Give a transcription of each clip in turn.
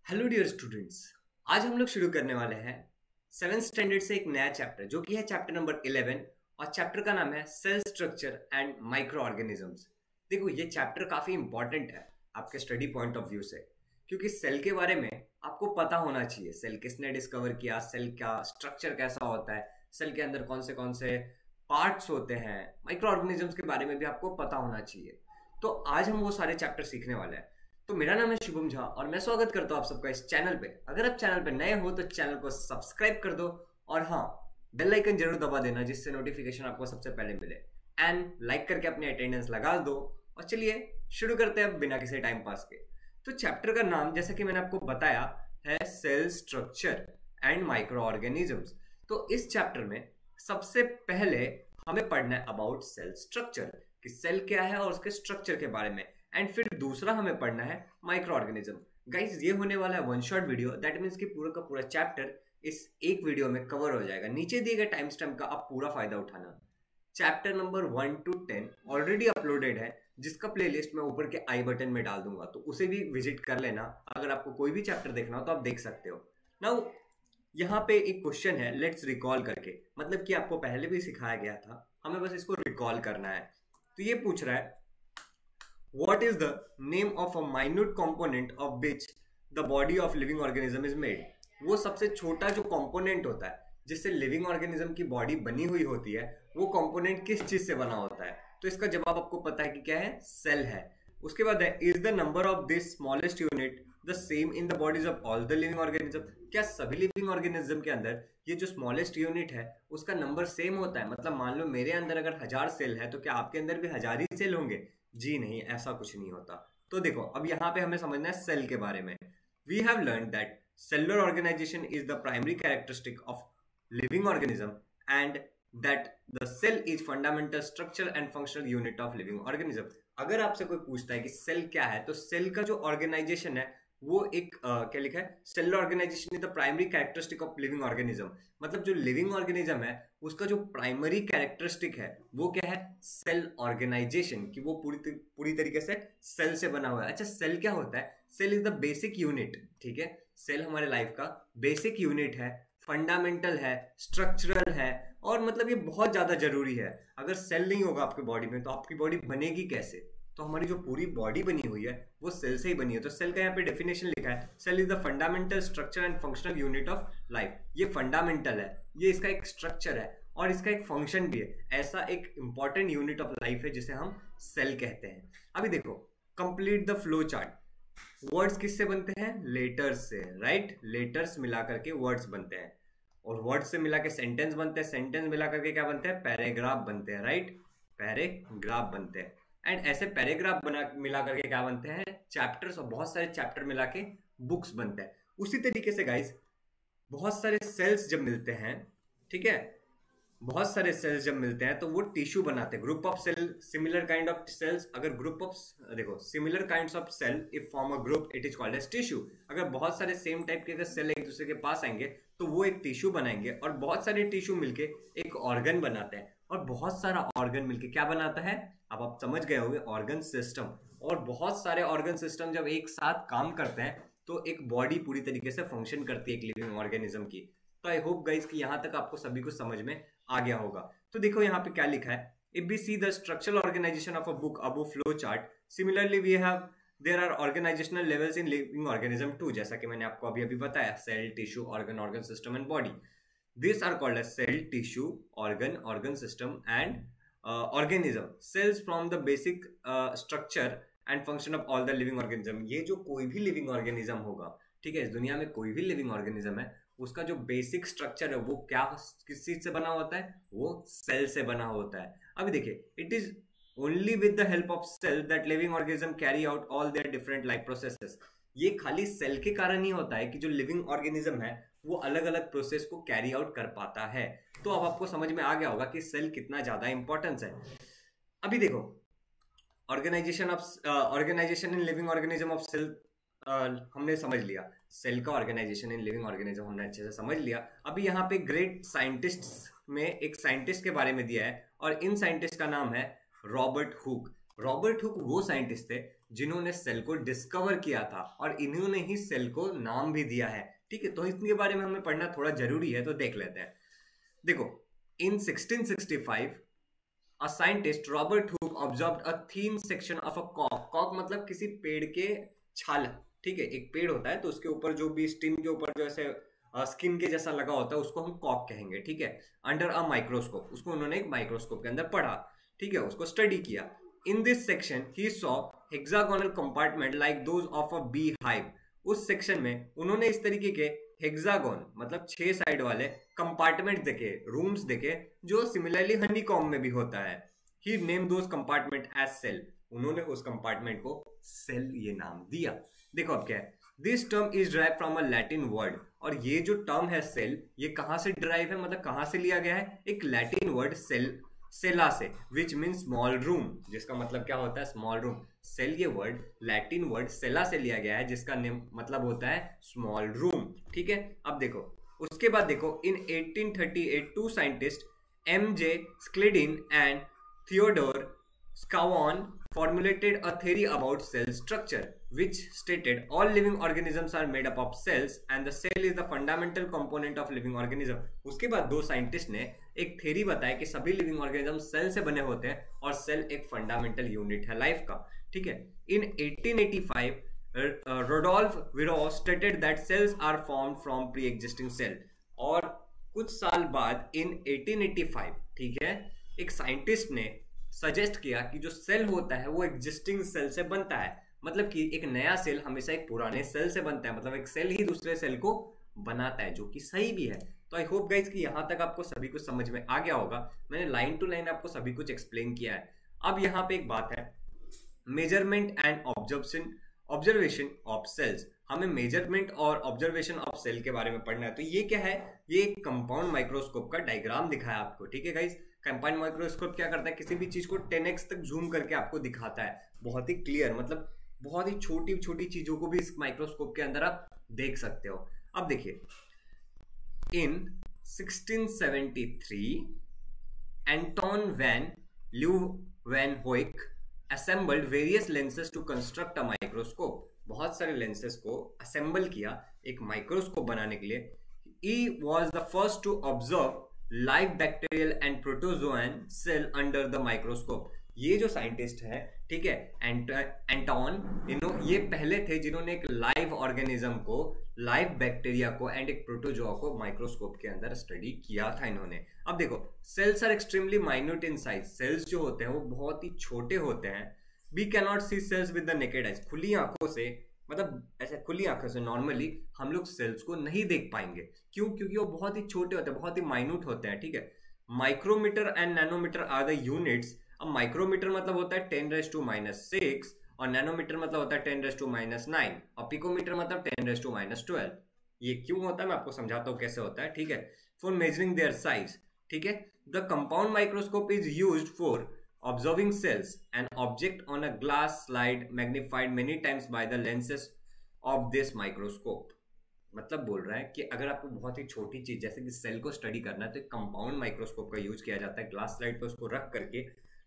Hello dear students. आज हम लोग शुरू करने वाले हैं सेवेंथ स्टैंडर्ड से एक नया चैप्टर जो कि है चैप्टर नंबर 11 और चैप्टर का नाम है cell structure and microorganisms. देखो ये चैप्टर काफी इंपॉर्टेंट है आपके स्टडी पॉइंट ऑफ व्यू से, क्योंकि सेल के बारे में आपको पता होना चाहिए। सेल किसने डिस्कवर किया, सेल का स्ट्रक्चर कैसा होता है, सेल के अंदर कौन से पार्ट्स होते हैं, माइक्रो ऑर्गेनिजम्स के बारे में भी आपको पता होना चाहिए। तो आज हम वो सारे चैप्टर सीखने वाले हैं। तो मेरा नाम है शुभम झा और मैं स्वागत करता हूं आप सबका इस चैनल पे। अगर आप चैनल पे नए हो तो चैनल को सब्सक्राइब कर दो और हाँ, बेल आइकन जरूर दबा देना जिससे नोटिफिकेशन आपको सबसे पहले मिले। एंड लाइक करके अपनी अटेंडेंस लगा दो। और चलिए शुरू करते हैं बिना किसी टाइम पास के। तो चैप्टर का नाम जैसा कि मैंने आपको बताया है cell structure and microorganisms. तो इस चैप्टर में सबसे पहले हमें पढ़ना है अबाउट सेल स्ट्रक्चर, कि सेल क्या है और उसके स्ट्रक्चर के बारे में। एंड फिर दूसरा हमें पढ़ना है माइक्रो ऑर्गेनिज्म। गाइस ये होने वाला है one shot video, that means कि पूरा का पूरा चैप्टर इस एक वीडियो में कवर हो जाएगा। नीचे दिए गए टाइम स्टैम्प का आप पूरा फायदा उठाना। Chapter number 1 to 10 already uploaded है, जिसका प्लेलिस्ट मैं ऊपर के आई बटन में डाल दूंगा, तो उसे भी विजिट कर लेना। अगर आपको कोई भी चैप्टर देखना हो तो आप देख सकते हो। नाउ यहाँ पे एक क्वेश्चन है, लेट्स रिकॉल करके, मतलब कि आपको पहले भी सिखाया गया था, हमें बस इसको रिकॉल करना है। तो ये पूछ रहा है What is the name of a minute component of which the body of living organism is made? वो सबसे छोटा जो कंपोनेंट होता है जिससे लिविंग ऑर्गेनिज्म की बॉडी बनी हुई होती है, वो कंपोनेंट किस चीज से बना होता है? तो इसका जवाब आपको पता है कि क्या है, सेल है। उसके बाद है is the number of this smallest unit the same in the bodies of all the living organism? क्या सभी लिविंग ऑर्गेनिज्म के अंदर ये जो स्मॉलेस्ट यूनिट है उसका नंबर सेम होता है? मतलब मान लो मेरे अंदर अगर 1000 सेल है तो क्या आपके अंदर भी 1000 ही सेल होंगे? जी नहीं, ऐसा कुछ नहीं होता। तो देखो अब यहाँ पे हमें समझना है सेल के बारे में। We have learn that cellular organisation is the primary characteristic of living organism and that the cell is fundamental structure and functional unit of living organism. अगर आपसे कोई पूछता है कि सेल क्या है, तो सेल का जो ऑर्गेनाइजेशन है वो एक क्या लिखा है, cellular organisation is the primary characteristic of living organism. मतलब जो लिविंग ऑर्गेनिज्म है उसका जो प्राइमरी कैरेक्टरिस्टिक है वो क्या है, सेल ऑर्गेनाइजेशन, कि वो पूरी तरीके से सेल से बना हुआ है। अच्छा सेल क्या होता है? Cell is the basic unit. ठीक है, सेल हमारे लाइफ का बेसिक यूनिट है, फंडामेंटल है, स्ट्रक्चरल है, और मतलब ये बहुत ज्यादा जरूरी है। अगर सेल नहीं होगा आपकी बॉडी में तो आपकी बॉडी बनेगी कैसे? तो हमारी जो पूरी बॉडी बनी हुई है वो सेल से ही बनी है। तो सेल का यहाँ पे डेफिनेशन लिखा है, cell is the fundamental structure and functional unit of life. ये फंडामेंटल है, ये इसका एक स्ट्रक्चर है और इसका एक फंक्शन भी है। ऐसा एक इंपॉर्टेंट यूनिट ऑफ लाइफ है जिसे हम सेल कहते हैं। अभी देखो, complete the flow chart. Words किससे बनते हैं? लेटर्स से, राइट? लेटर्स मिला करके वर्ड्स बनते हैं, और वर्ड्स से मिला के सेंटेंस बनते हैं, सेंटेंस मिला करके क्या बनते हैं? पैराग्राफ बनते हैं, राइट? पैराग्राफ बनते हैं। एंड ऐसे पैराग्राफ बना मिला करके क्या बनते हैं? चैप्टर्स, और बहुत सारे चैप्टर मिला के बुक्स बनते हैं। उसी तरीके से गाइस बहुत सारे सेल्स जब मिलते हैं, ठीक है, बहुत सारे सेल्स जब मिलते हैं तो वो टिश्यू बनाते हैं, group of cell, similar kind of cells. अगर ग्रुप ऑफ, देखो, similar kinds of cell if form a group it is called as tissue. अगर बहुत सारे सेम टाइप के अगर सेल एक दूसरे के पास आएंगे तो वो एक टिश्यू बनाएंगे, और बहुत सारे टिश्यू मिलके एक ऑर्गन बनाते हैं, और बहुत सारा ऑर्गन मिलके क्या बनाता है? अब आप समझ गए होंगे, ऑर्गन सिस्टम। और बहुत सारे ऑर्गन सिस्टम जब एक साथ काम करते हैं तो एक बॉडी पूरी तरीके से फंक्शन करती है एक लिविंग ऑर्गेनिज्म की। तो आई होप गाइस कि यहाँ तक आपको सभी कुछ समझ में आ गया होगा। तो देखो यहाँ पे क्या लिखा है, if we see the structural organisation of a book above flow chart, similarly we have there are organisational levels in living organism too. जैसा कि मैंने आपको अभी अभी बताया, cell, tissue, organ, organ system and body. These are called as cell, tissue, organ, organ system and organism. Cells from the basic structure and function of all the living organism. ये जो कोई भी living organism होगा, ठीक है, इस दुनिया में कोई भी living organism है, उसका जो बेसिक स्ट्रक्चर है वो क्या, किस चीज से बना होता है? वो सेल से बना होता है। अभी देखिए, it is only with the help of cell that living organism carry out all their different life processes. ये खाली सेल के कारण ही होता है कि जो लिविंग ऑर्गेनिज्म है वो अलग अलग प्रोसेस को कैरी आउट कर पाता है। तो अब आपको समझ में आ गया होगा कि सेल कितना ज्यादा इंपॉर्टेंस है। अभी देखो, organisation in living organism of cell हमने समझ लिया, सेल का ऑर्गेनाइजेशन इन लिविंग ऑर्गेनिज्म हमने अच्छे से समझ लिया। अभी यहाँ पे ग्रेट साइंटिस्ट में एक साइंटिस्ट के बारे में दिया है, और इन साइंटिस्ट का नाम है रॉबर्ट हुक। रॉबर्ट हुक वो साइंटिस्ट थे जिन्होंने सेल को डिस्कवर किया था और इन्होंने ही सेल को नाम भी दिया है। ठीक है, तो इसके बारे में हमें पढ़ना थोड़ा जरूरी है, तो देख लेते हैं। देखो, इन 1665 a scientist Robert Hooke observed a thin section of a cork। cork मतलब किसी पेड़ के छाल। ठीक है, एक पेड़ होता है तो उसके ऊपर जो भी स्टिम के ऊपर जो ऐसे स्किन के जैसा लगा होता है उसको हम कॉक कहेंगे। ठीक है, अंडर अ माइक्रोस्कोप, उसको उन्होंने एक माइक्रोस्कोप के अंदर पढ़ा। ठीक है, उसको स्टडी किया। In this section he saw hexagonal compartment like those of a bee hive. उस सेक्शन में उन्होंने इस तरीके के हेक्सागोन मतलब 6 साइड वाले कंपार्टमेंट देखे, रूम्स देखे, जो सिमिलरली हनीकॉम्ब में भी होता है। He name those compartment as cell. उन्होंने उस कंपार्टमेंट को सेल ये नाम दिया। देखो अब क्या है, this term is drive from a Latin word. और ये जो टर्म है सेल, ये कहां से ड्राइव है, मतलब कहां से लिया गया है, एक लैटिन वर्ड सेल, सेला से, विच मीन स्मॉल रूम, जिसका मतलब क्या होता है, स्मॉल रूम। सेल ये वर्ड लैटिन वर्ड सेला से लिया गया है, जिसका मतलब होता है स्मॉल रूम। ठीक है, अब देखो उसके बाद देखो, in 1838 two scientist M J. Schleiden and Theodor Schwann formulated a theory about cell structure which stated all living organisms are made up of cells and the cell is the fundamental component of living organism। उसके बाद दो scientist ने एक theory बताया कि सभी living organism cell से बने होते हैं और सेल एक फंडामेंटल यूनिट है लाइफ का। ठीक है, इन 1885 Rudolf Virchow stated that cells are formed from pre existing cell. और कुछ साल बाद इन 1885, ठीक है, एक साइंटिस्ट ने सजेस्ट किया कि जो सेल होता है वो एग्जिस्टिंग सेल से बनता है। मतलब कि एक नया सेल हमेशा एक पुराने सेल से बनता है, मतलब एक सेल ही दूसरे सेल को बनाता है, जो कि सही भी है। तो आई होप गाइज कि यहां तक आपको सभी कुछ समझ में आ गया होगा। मैंने लाइन टू लाइन आपको सभी कुछ एक्सप्लेन किया है। अब यहाँ पे एक बात है, measurement and observation of cells. हमें मेजरमेंट और ऑब्जर्वेशन ऑफ सेल के बारे में पढ़ना है। तो ये क्या है, ये एक कंपाउंड माइक्रोस्कोप का डायग्राम दिखाया आपको। ठीक है गाइज, कंपाउंड माइक्रोस्कोप क्या करता है, किसी भी चीज को 10x तक जूम करके आपको दिखाता है, बहुत ही क्लियर, मतलब बहुत ही छोटी छोटी चीजों को भी इस माइक्रोस्कोप के अंदर आप देख सकते हो। अब देखिए, in 1673 Anton van Leeuwenhoek assembled various lenses to construct a microscope। बहुत सारे लेंसेस को असेंबल किया एक माइक्रोस्कोप बनाने के लिए। he was the first to observe live bacterial and protozoan cell under the microscope. ये जो साइंटिस्ट है, ठीक है, एंटोन, ये पहले थे जिन्होंने एक लाइव ऑर्गेनिज्म को, लाइव बैक्टीरिया को एंड एक प्रोटोजोआ को माइक्रोस्कोप के अंदर स्टडी किया था इन्होंने। अब देखो, cells are extremely minute in size. Cells जो होते हैं वो बहुत ही छोटे होते हैं। We can not see cells with the naked eyes. खुली आंखों से, मतलब ऐसे खुली आंखों से नॉर्मली हम लोग सेल्स को नहीं देख पाएंगे। क्यों? क्योंकि वो बहुत ही छोटे होते हैं, बहुत ही माइन्यूट होते हैं। ठीक है, micrometre and nanometre are the units. अब माइक्रोमीटर मतलब होता है 10⁻⁻⁶ और नैनोमीटर मतलब होता है 10⁻⁹ और पिकोमीटर मतलब 10⁻12। ये क्यों होता है मैं आपको समझाता हूँ कैसे होता है। ठीक है, फॉर मेजरिंग देयर साइज। ठीक है, the compound microscope is used for observing cells, an object on a glass slide magnified many times by the lenses of this microscope। मतलब बोल रहा है कि अगर आपको बहुत ही छोटी चीज जैसे कि सेल को स्टडी करना है तो कंपाउंड माइक्रोस्कोप का यूज किया जाता है। ग्लास स्लाइड पे उसको रख करके,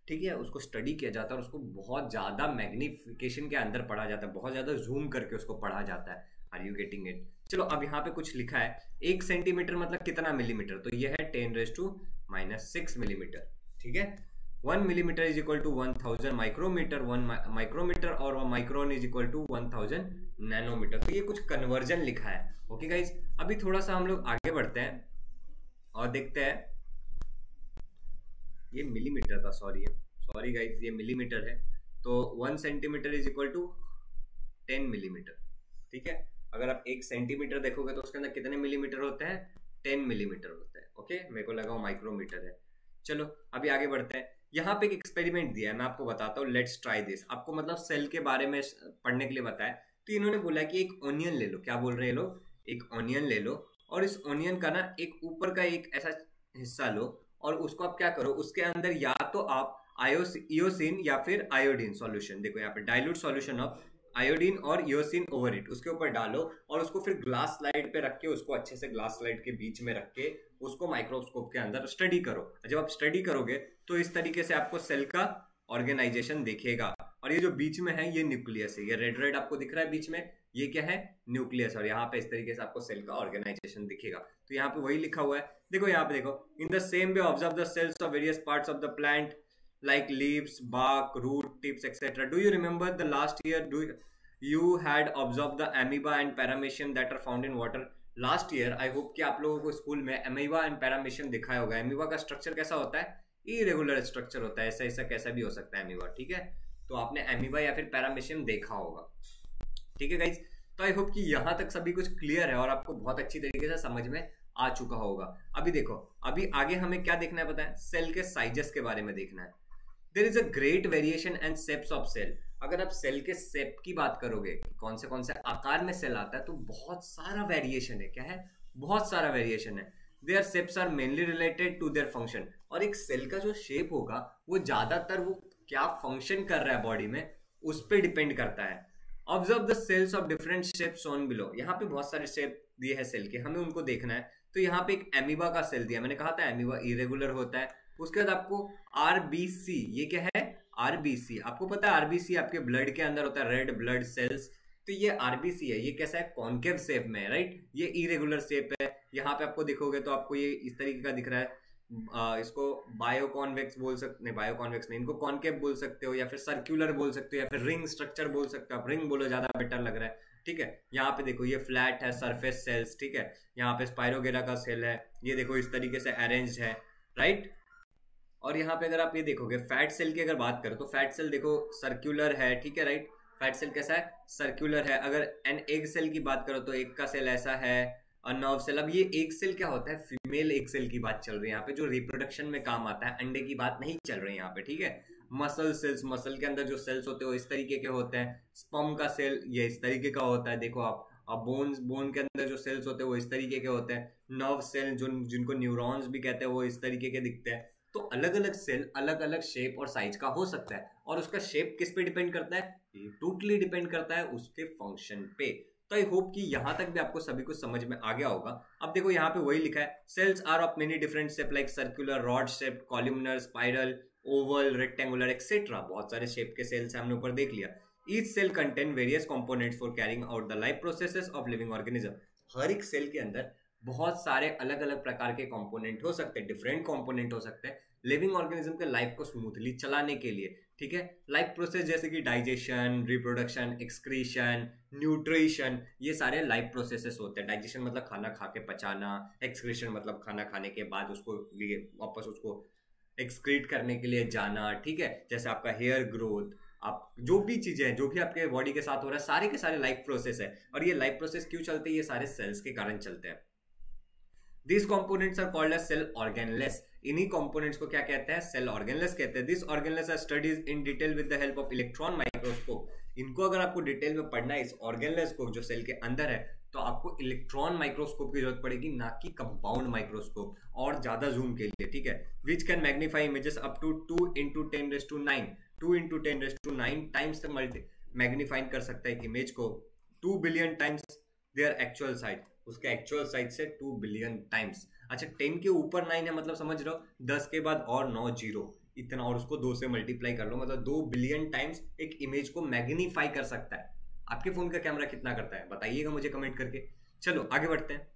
ठीक है, उसको स्टडी किया जाता है और उसको बहुत ज्यादा मैग्निफिकेशन के अंदर पढ़ा जाता है, बहुत ज्यादा जूम करके उसको पढ़ा जाता है। Are you getting it? चलो, अब यहाँ पे कुछ लिखा है, 1 सेंटीमीटर मतलब कितना मिलीमीटर, तो ये है 10⁻⁻6 मिलीमीटर। ठीक है, 1 millimetre is equal to 1000 micrometre, 1 micrometre और 1 micron is equal to 1000 nanometre. तो ये कुछ कन्वर्जन लिखा है। ओके गाइज, अभी थोड़ा सा हम लोग आगे बढ़ते हैं और देखते हैं। ये मिलीमीटर था, सॉरी गाइज, ये मिलीमीटर है। तो 1 centimetre is equal to 10 millimetre. ठीक है, अगर आप 1 सेंटीमीटर देखोगे तो उसके अंदर कितने मिलीमीटर होते हैं? 10 मिलीमीटर होते हैं। ओके, मेरे को लगा वो माइक्रोमीटर है। चलो अभी आगे बढ़ते हैं। यहाँ पे एक एक्सपेरिमेंट दिया है, मैं आपको बताता हूँ। Let's try this. आपको मतलब सेल के बारे में पढ़ने के लिए बताया। तो इन्होंने बोला कि एक ऑनियन ले लो। क्या बोल रहे हैं लोग? एक ऑनियन ले लो और इस ऑनियन का ना एक ऊपर का एक ऐसा हिस्सा लो और उसको आप क्या करो, उसके अंदर या तो आप इयोसिन या फिर आयोडीन सॉल्यूशन, देखो यहाँ पे डाइल्यूट सॉल्यूशन ऑफ आयोडीन और इयोसिन ओवर इट, उसके ऊपर डालो और उसको फिर ग्लास स्लाइड पे रख के, उसको अच्छे से ग्लास स्लाइड के बीच में रख के उसको माइक्रोस्कोप के अंदर स्टडी करो। जब आप स्टडी करोगे तो इस तरीके से आपको सेल का ऑर्गेनाइजेशन दिखेगा। और ये जो बीच में है ये न्यूक्लियस है, ये रेड रेड आपको दिख रहा है बीच में, ये क्या है, न्यूक्लियस। और यहाँ पे इस तरीके से आपको सेल का ऑर्गेनाइजेशन दिखेगा। तो यहाँ पे वही लिखा हुआ है, देखो यहाँ पे देखो, in the same way observe the cells of various parts of the plant like leaves, bark, root, tips, etc. Do you remember the last year you had observed the amoeba and paramecium that are found in water? Last year I hope कि आप लोगों को school में amoeba and paramecium दिखाया होगा। amoeba का structure कैसा होता है, इरेगुलर स्ट्रक्चर होता है, ऐसा ऐसा कैसा भी हो सकता है amoeba, ठीक है। तो आपने amoeba या फिर paramecium देखा होगा, ठीक है गाइज। तो आई होप कि यहाँ तक सभी कुछ क्लियर है और आपको बहुत अच्छी तरीके से समझ में आ चुका होगा। अभी देखो, अभी आगे हमें क्या देखना है पता है, सेल के साइजेस के बारे में देखना है। There is a great variation and shapes of cell. अगर आप सेल के शेप की बात करोगे, कौन से आकार में सेल आता है, तो बहुत सारा वेरिएशन है। क्या है, बहुत सारा वेरिएशन है। Their shapes are mainly related to their function. और एक सेल का जो शेप होगा वो ज्यादातर वो क्या फंक्शन कर रहा है बॉडी में, उस पर डिपेंड करता है। Observe the cells of different shapes on below. यहाँ पे बहुत सारे शेप दिए हैं सेल के, हमें उनको देखना है। तो यहाँ पे एक एमीबा का सेल दिया, मैंने कहा था एमीबा इरेगुलर होता है। उसके बाद आपको आरबीसी, ये क्या है, आरबीसी। आपको पता है आरबीसी आपके ब्लड के अंदर होता है, रेड ब्लड सेल्स। तो ये आरबीसी है, ये कैसा है, कॉन्केव शेप में है, राइट। ये इरेगुलर शेप है। यहाँ पे आपको देखोगे तो आपको ये इस तरीके का दिख रहा है। इसको बायोकॉन्वेक्स बोल सकते, नहीं बायोकॉन्वेक्स नहीं, इनको कॉन्केव बोल सकते हो, या फिर सर्कुलर बोल सकते हो, या फिर रिंग स्ट्रक्चर बोल सकते हो। आप रिंग बोलो, ज्यादा बेटर लग रहा है, ठीक है। यहाँ पे देखो ये फ्लैट है, सरफेस सेल्स, ठीक है। यहाँ पे स्पाइरोगेरा का सेल है, ये देखो इस तरीके से अरेंज्ड है, राइट। और यहाँ पे अगर आप ये देखोगे फैट सेल की अगर बात करो तो फैट सेल देखो सर्कुलर है, ठीक है, राइट। फैट सेल कैसा है, सर्कुलर है। अगर एन एग सेल की बात करो तो एग का सेल ऐसा है। और नर्व सेल, अब ये एग सेल क्या होता है, फीमेल एग सेल की बात चल रही है यहाँ पे, जो रिप्रोडक्शन में काम आता है, अंडे की बात नहीं चल रही है यहाँ पे, ठीक है। मसल सेल्स, मसल के अंदर जो सेल्स होते हैं वो इस तरीके के होते हैं। स्पर्म का सेल ये इस तरीके का होता है, देखो आप। और बोन के अंदर जो सेल्स होते हैं वो इस तरीके के होते हैं। नर्व सेल जो जिनको न्यूरॉन्स भी कहते हैं वो इस तरीके के दिखते हैं। तो अलग अलग सेल अलग अलग शेप और साइज का हो सकता है। और उसका शेप किस पे डिपेंड करता है, टोटली डिपेंड करता है उसके फंक्शन पे। तो आई होप कि यहां तक भी आपको सभी कुछ समझ में आ गया होगा। अब देखो यहाँ पे वही लिखा है, cells are of many different shape like circular, rod shape, columnar, spiral, oval, rectangular etcetera. बहुत सारे शेप के सेल्स हमने ऊपर देख लिया। Each cell contain various components for carrying out the life processes of living organism. हर एक cell के अंदर बहुत सारे अलग अलग प्रकार के कंपोनेंट हो सकते हैं, डिफरेंट कंपोनेंट हो सकते हैं लिविंग ऑर्गेनिज्म के लाइफ को स्मूथली चलाने के लिए, ठीक है। लाइफ प्रोसेस जैसे कि डाइजेशन, रिप्रोडक्शन, एक्सक्रीशन, न्यूट्रिशन, ये सारे लाइफ प्रोसेसेस होते हैं। डाइजेशन मतलब खाना खा के पचाना, एक्सक्रीशन मतलब खाना खाने के बाद उसको लिए वापस उसको एक्सक्रीट करने के लिए जाना, ठीक है। जैसे आपका हेयर ग्रोथ, आप जो भी चीजें हैं, जो भी आपके बॉडी के साथ हो रहा है, सारे के सारे लाइफ प्रोसेस है। और ये लाइफ प्रोसेस क्यों चलते हैं, ये सारे सेल्स के कारण चलते हैं। These components are called as cell organelles. इन्हीं components को क्या कहते हैं, सेल ऑर्गेनलेस कहते हैं। These organelles are studied in detail with the help of electron microscope. इनको अगर आपको डिटेल में पढ़ना है, इस ऑर्गेनलेस को जो सेल के अंदर है, तो आपको इलेक्ट्रॉन माइक्रोस्कोप की जरूरत पड़ेगी, ना कि कंपाउंड माइक्रोस्कोप, और ज्यादा जूम के लिए, ठीक है। Which can magnify images up to 2 into 10⁻⁹ 2 into 10⁹ times तक मैग्नीफाई कर सकता है एक इमेज को, 2 billion times their actual size, उसके एक्चुअल साइज से 2 बिलियन टाइम्स। अच्छा 10 के ऊपर 9 है, मतलब समझ रहे हो 10 के बाद और 9 जीरो, इतना, और उसको 2 से मल्टीप्लाई कर लो, मतलब 2 बिलियन टाइम्स एक इमेज को मैग्नीफाई कर सकता है। आपके फोन का कैमरा कितना करता है बताइएगा मुझे कमेंट करके। चलो आगे बढ़ते हैं।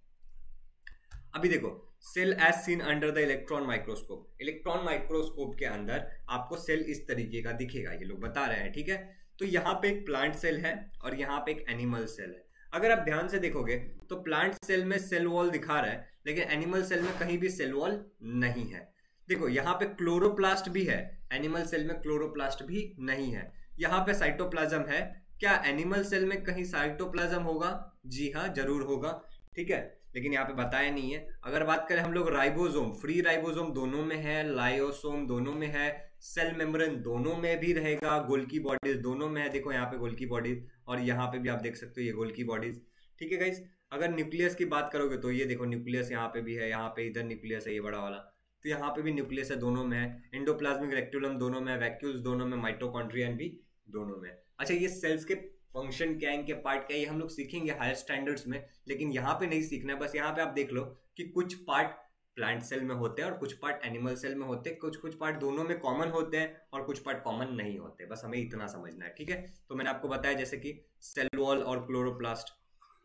अभी देखो cell as seen under the electron microscope. Electron microscope के अंदर आपको सेल इस तरीके का दिखेगा, ये लोग बता रहे हैं, ठीक है। तो यहाँ पे एक प्लांट सेल है और यहाँ पे एक एनिमल सेल है। अगर आप ध्यान से देखोगे तो प्लांट सेल में सेल वॉल दिखा रहा है, लेकिन एनिमल सेल में कहीं भी सेल वॉल नहीं है। देखो यहाँ पे क्लोरोप्लास्ट भी है, एनिमल सेल में क्लोरोप्लास्ट भी नहीं है। यहाँ पे साइटोप्लाज्म है, क्या एनिमल सेल में कहीं साइटोप्लाज्म होगा? जी हाँ जरूर होगा, ठीक है, लेकिन यहाँ पे बताया नहीं है। अगर बात करें हम लोग राइबोसोम, फ्री राइबोसोम दोनों में है, लायोसोम दोनों में है, सेल मेम्ब्रेन दोनों में भी रहेगा, गोल्गी बॉडीज दोनों में है। देखो यहाँ पे गोल्गी बॉडीज, और यहाँ पे भी आप देख सकते हो ये गोल्गी बॉडीज, ठीक है गाइस। अगर न्यूक्लियस की बात करोगे तो ये देखो न्यूक्लियस यहाँ पे भी है, यहाँ पे इधर न्यूक्लियस है ये बड़ा वाला, तो यहाँ पे भी न्यूक्लियस है, दोनों में है। एंडोप्लाज्मिक रेक्टिकुलम दोनों में है, वैक्यूल्स दोनों में, माइटोकॉन्ड्रियन भी दोनों में। अच्छा ये सेल्स के फंक्शन क्या है, इनके पार्ट क्या है, ये हम लोग सीखेंगे हायर स्टैंडर्ड्स में, लेकिन यहाँ पे नहीं सीखना है। बस यहाँ पे आप देख लो कि कुछ पार्ट प्लांट सेल में होते हैं और कुछ पार्ट एनिमल सेल में होते हैं, कुछ पार्ट दोनों में कॉमन होते हैं और कुछ पार्ट कॉमन नहीं होते, बस हमें इतना समझना है, ठीक है। तो मैंने आपको बताया जैसे कि सेल वॉल और क्लोरोप्लास्ट,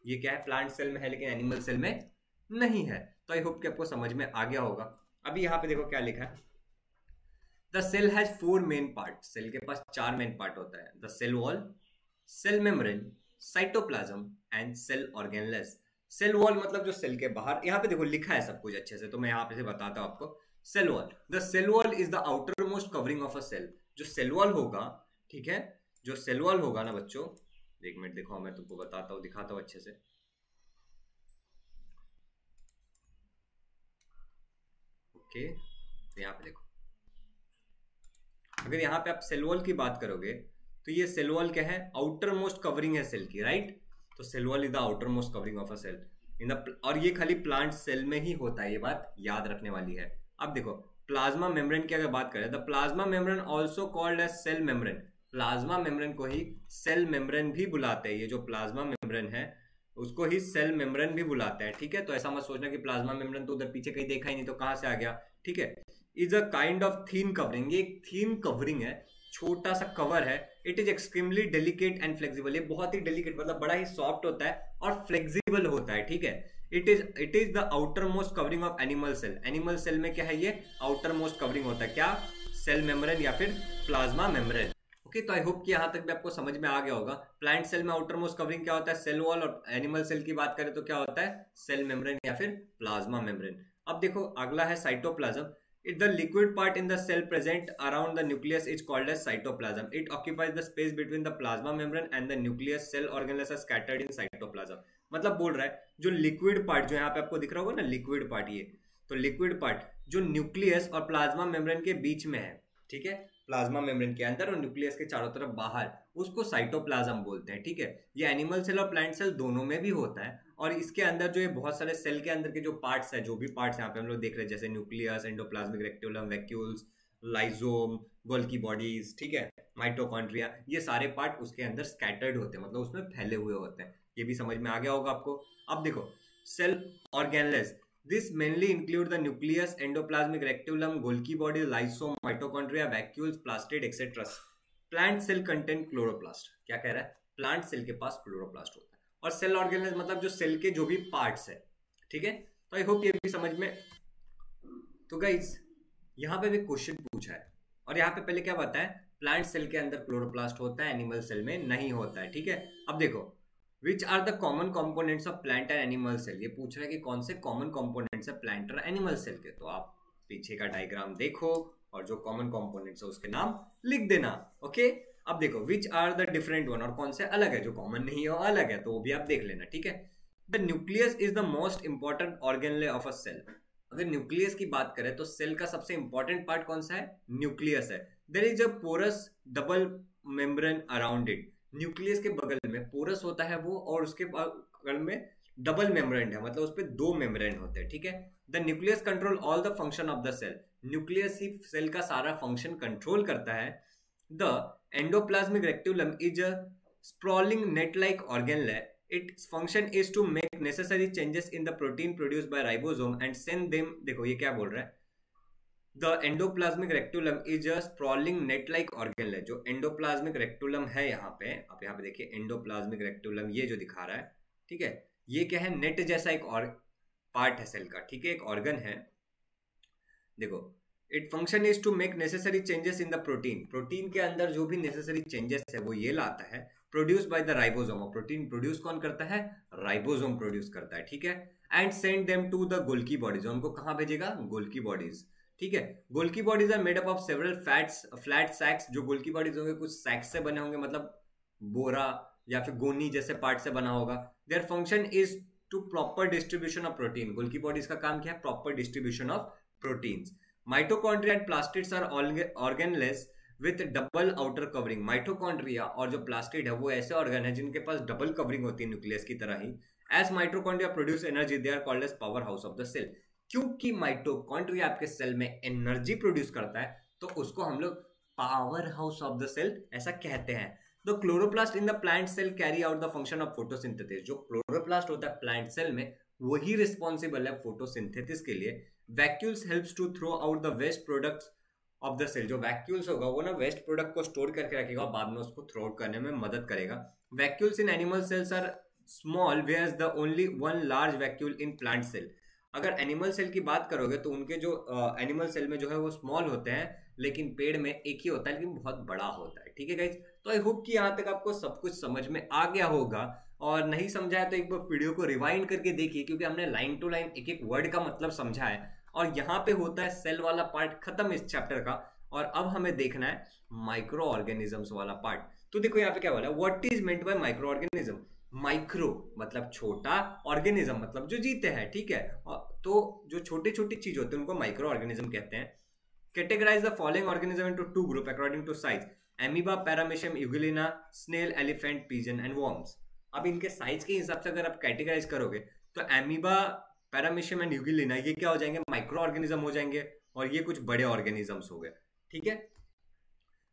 ये क्या है, प्लांट सेल में है लेकिन एनिमल सेल में नहीं है। तो आई होप कि आपको समझ में आ गया होगा। अभी यहाँ पे देखो क्या लिखा है, the cell has 4 main part, cell के पास 4 मेन पार्ट होता है, the cell wall, cell membrane, cytoplasm and cell organelles. Cell wall मतलब जो सेल के बाहर, यहाँ पे देखो लिखा है सब कुछ अच्छे से, तो मैं यहाँ पे से बताता हूँ आपको। Cell wall, the cell wall is the outermost covering of a cell. जो सेल वॉल होगा, ठीक है, जो सेल वॉल होगा ना बच्चों, एक मिनट देखो मैं तुमको बताता हूँ, दिखाता हूँ अच्छे से। ओके, तो यहाँ पे देखो, अगर यहाँ पे आप सेल वॉल की बात करोगे तो ये सेल वॉल क्या है, आउटर मोस्ट कवरिंग है सेल की, राइट। तो cell wall is the outermost covering of a cell in the, और ये खाली प्लांट सेल में ही होता है, ये बात याद रखने वाली है। अब देखो प्लाज्मा मेम्ब्रेन की अगर बात करें, the plasma membrane also called as cell membrane. Plasma membrane को ही सेल मेम्ब्रेन भी बुलाते हैं, ये जो प्लाज्मा मेम्ब्रेन है उसको ही सेल मेम्ब्रेन भी बुलाते हैं, ठीक है। तो ऐसा मत सोचना कि प्लाज्मा मेम्ब्रेन तो उधर पीछे कहीं देखा ही नहीं तो कहां से आ गया, ठीक है। Is a kind of thin covering, ये एक थीन कवरिंग है, छोटा सा कवर है। It is extremely delicate and flexible, ये बहुत ही डेलिकेट मतलब बड़ा ही सॉफ्ट होता है और फ्लेक्सिबल होता है, ठीक है। It is the outermost covering of animal cell. Animal cell में क्या है, ये आउटर मोस्ट कवरिंग होता है, क्या, सेल मेम्ब्रेन या फिर प्लाज्मा मेम्ब्रेन। ओके, तो आई होप कि यहां तक भी आपको समझ में आ गया होगा। प्लांट सेल में आउटर मोस्ट कवरिंग क्या होता है, सेल वॉल, और एनिमल सेल की बात करें तो क्या होता है, सेल मेम्ब्रेन या फिर प्लाज्मा मेम्ब्रेन। अब देखो अगला है cytoplasm. It the liquid part in the cell present around the nucleus is called as cytoplasm. It occupies the space between the plasma membrane and the nucleus. Cell organelles are scattered in cytoplasm. मतलब बोल रहा है जो liquid part जो यहाँ पे आपको दिख रहा होगा ना, लिक्विड पार्ट, ये तो लिक्विड पार्ट जो न्यूक्लियस और प्लाज्मा मेम्ब्रेन के बीच में है, ठीक है, प्लाज्मा मेम्ब्रेन के अंदर और न्यूक्लियस के चारों तरफ बाहर, उसको साइटोप्लाज्म बोलते हैं, ठीक है। ये एनिमल सेल और प्लांट सेल दोनों में भी होता है। और इसके अंदर जो ये बहुत सारे सेल के अंदर के जो पार्ट्स है, जो भी पार्ट्स यहाँ पे हम लोग देख रहे हैं, जैसे nucleus, endoplasmic reticulum, vacuoles, लाइजोम, Golgi bodies, ठीक है, माइटोकॉन्ड्रिया, ये सारे पार्ट उसके अंदर स्कैटर्ड होते हैं, मतलब उसमें फैले हुए होते हैं। ये भी समझ में आ गया होगा आपको। अब देखो cell organelles, this mainly include the nucleus, endoplasmic reticulum, Golgi body, lysosome, mitochondria, vacuoles, plastid etcetera. Plant cell contain chloroplast. क्या कह रहा है, प्लांट सेल के पास क्लोरोप्लास्ट होता है। और सेल ऑर्गेनल्स मतलब जो सेल के जो भी पार्ट्स है, ठीक है। तो आई होप ये भी समझ में। तो गाइस यहाँ पे भी क्वेश्चन पूछा है और यहाँ पे पहले क्या बताया, प्लांट सेल के अंदर क्लोरोप्लास्ट होता है, एनिमल सेल में नहीं होता है, ठीक है। अब देखो which are the common components of plant and animal cell, ये पूछ रहा है कि कौन से कॉमन कंपोनेंट्स है प्लांट और एनिमल सेल के। तो आप पीछे का डायग्राम देखो और जो कॉमन कंपोनेंट्स है उसके नाम लिख देना, ओके। अब देखो which are the different one, और कौन से अलग है, जो कॉमन नहीं है वो अलग है, तो वो भी आप देख लेना, ठीक है। The nucleus is the most important organelle of a cell. अगर न्यूक्लियस की बात करें तो सेल का सबसे इंपॉर्टेंट पार्ट कौन सा है, न्यूक्लियस है। There is a porous double membrane around it. Nucleus के बगल में पोरस होता है वो, और उसके बगल में डबल मेम्ब्रेन है, मतलब उस पर 2 मेम्ब्रेन होते हैं, ठीक है। The nucleus control all the function of the cell. Nucleus ही सेल का सारा फंक्शन कंट्रोल करता है। The endoplasmic reticulum is a sprawling net-like organelle. Its function is to make necessary changes in the protein produced by ribosome and send them, देखो ये क्या बोल रहा है, the endoplasmic reticulum is a sprawling net-like organelle। जो endoplasmic reticulum है यहाँ पे, आप यहाँ पे देखिए endoplasmic reticulum ये जो दिखा रहा है, ठीक है, ये क्या है, नेट जैसा एक और पार्ट है सेल का, ठीक है, एक ऑर्गन है। देखो it function is to make necessary changes in the protein. Protein के अंदर जो भी नेसेसरी चेंजेस है वो ये लाता है, प्रोड्यूस बाय द राइबोसोम। और प्रोटीन प्रोड्यूस कौन करता है, राइबोसोम प्रोड्यूस करता है, ठीक है। And send them to the Golgi bodies, उनको कहां भेजेगा, गोल्गी बॉडीज, ठीक है। Golgi bodies are made up of several flat sacs. जो गोल्गी बॉडीज होंगे कुछ सैक्स से बने होंगे, मतलब बोरा या फिर गोनी जैसे पार्ट से बना होगा। Their function is to proper distribution of protein. Golgi bodies का काम क्या है, proper distribution of proteins. Mitochondria and plastids are organelles with double outer covering. Mitochondria और जो प्लास्टिड है वो ऐसे ऑर्गन है जिनके पास डबल कवरिंग होती है न्यूक्लियस की तरह ही। As mitochondria produce energy they are called as power house of the cell. क्योंकि माइटोकॉन्ड्रिया आपके सेल में एनर्जी प्रोड्यूस करता है तो उसको हम लोग power house of the cell ऐसा कहते हैं। The chloroplast in the plant cell carry out the function of photosynthesis. जो क्लोरोप्लास्ट होता है प्लांट सेल में वही रिस्पॉन्सिबल है फोटोसिंथेसिस के लिए। Vacuoles helps to throw out the waste products of the cell. जो वैक्यूल्स होगा वो ना वेस्ट प्रोडक्ट को स्टोर करके रखेगा और बाद में उसको थ्रो आउट करने में मदद करेगा। Vacuoles in animal cells are small whereas the only one large vacuole in plant cell. अगर एनिमल सेल की बात करोगे तो उनके जो एनिमल सेल में जो है वो स्मॉल होते हैं, लेकिन पेड़ में एक ही होता है लेकिन बहुत बड़ा होता है। ठीक है गाइज, तो आई होप कि यहाँ तक आपको सब कुछ समझ में आ गया होगा, और नहीं समझा है तो एक बार वीडियो को रिवाइंड करके देखिए, क्योंकि हमने लाइन टू लाइन एक एक वर्ड का मतलब समझा है। और यहाँ पे होता है सेल वाला पार्ट खत्म इस चैप्टर का, और अब हमें देखना है माइक्रो ऑर्गेनिजम्स वाला पार्ट। तो देखो यहाँ पे क्या बोला, what is meant by micro organism. Micro मतलब छोटा, ऑर्गेनिज्म मतलब जो जीते हैं, ठीक है। तो जो छोटी छोटी चीज होती है उनको माइक्रो ऑर्गेनिज्म कहते हैं। Categorize the following organism into two group according to size, amoeba, paramecium, euglena, snail, elephant, pigeon and worms. अब इनके साइज के हिसाब से अगर आप कैटेगराइज करोगे तो एमीबा, पैरामीशियम एंड यूगिलिना ये क्या हो जाएंगे, माइक्रो ऑर्गेनिज्म हो जाएंगे, और ये कुछ बड़े ऑर्गेनिजम्स हो गए। ठीक है,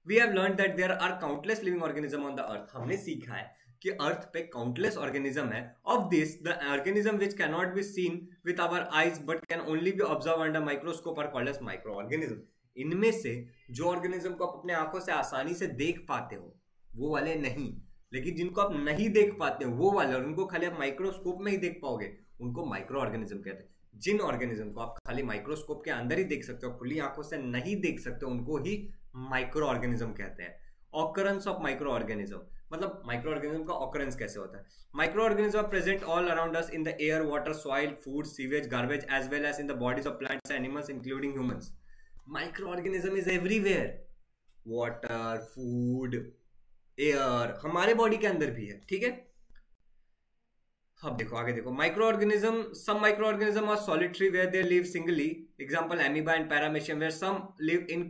we have learn that there are countless living organism on the earth. हमने सीखा है कि अर्थ पे काउंटलेस ऑर्गेनिज्म है। Of this the organism which can not be seen with our eyes but can only be observe under microscope are called as microorganism. इनमें से जो organism को आप अपने आंखों से आसानी से देख पाते हो वो वाले नहीं, लेकिन जिनको आप नहीं देख पाते हो वो वाले, और उनको खाली आप माइक्रोस्कोप में ही देख पाओगे, उनको माइक्रो ऑर्गेनिज्म कहते हैं। जिन ऑर्गेनिज्म को आप खाली माइक्रोस्कोप के अंदर ही देख सकते हो, खुली आंखों से नहीं देख सकते हो, उनको ही माइक्रो ऑर्गेनिज्म कहते हैं। ऑकरेंस ऑफ माइक्रो ऑर्गेनिज्म मतलब माइक्रो ऑर्गेनिज्म का ऑकरेंस कैसे होता है। Microorganism are present all around us in the air, water, soil, food, sewage, garbage as well as in the bodies of plants and animals including humans. Micro organism is everywhere, water, food, air, हमारे body के अंदर भी है। ठीक है, अब देखो आगे देखो, microorganism, some microorganism are solitary where they live singly, example amoeba and paramecium, where some live in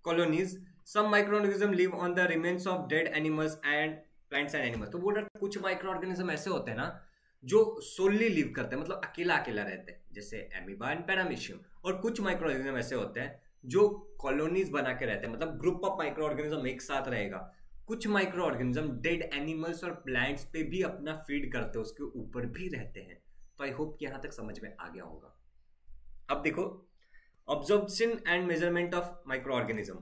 colonies. Some microorganisms live on the remains of dead animals and plants and animals. तो बोल रहा है कुछ micro organism ऐसे होते हैं ना जो सोली लिव करते हैं, मतलब अकेला अकेला रहते हैं, जैसे एमीबा एंड पैरामीशियम। और कुछ माइक्रो ऑर्गेनिज्म ऐसे होते हैं जो कॉलोनीज बना के रहते हैं, मतलब ग्रुप ऑफ माइक्रो ऑर्गेनिज्म एक साथ रहेगा। कुछ माइक्रो ऑर्गेनिज्म डेड एनिमल्स और प्लांट्स पे भी अपना फीड करते हैं, उसके ऊपर भी रहते हैं। तो आई होप कि यहां तक समझ में आ गया होगा। अब देखो, observation and measurement of micro organism.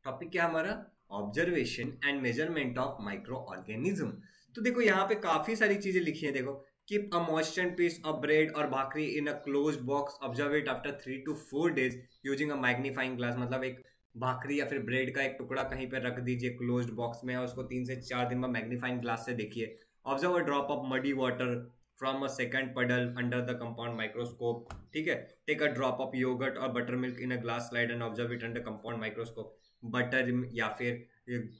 Topic क्या हमारा, observation and measurement of micro organism. तो देखो यहाँ पे काफी सारी चीजें लिखी है। देखो, keep a moistured piece of bread और bhakri in a closed box, observe it after 3 to 4 days using a magnifying glass. मतलब एक भाकरी या फिर ब्रेड का एक टुकड़ा कहीं पर रख दीजिए क्लोज्ड बॉक्स में, और उसको 3 से 4 दिन में मैग्नीफाइंग ग्लास से देखिए। Observe a drop of muddy water from a second puddle under the compound microscope. ठीक है, take a drop of yogurt और butter milk in a glass slide and observe it under compound microscope. Butter या फिर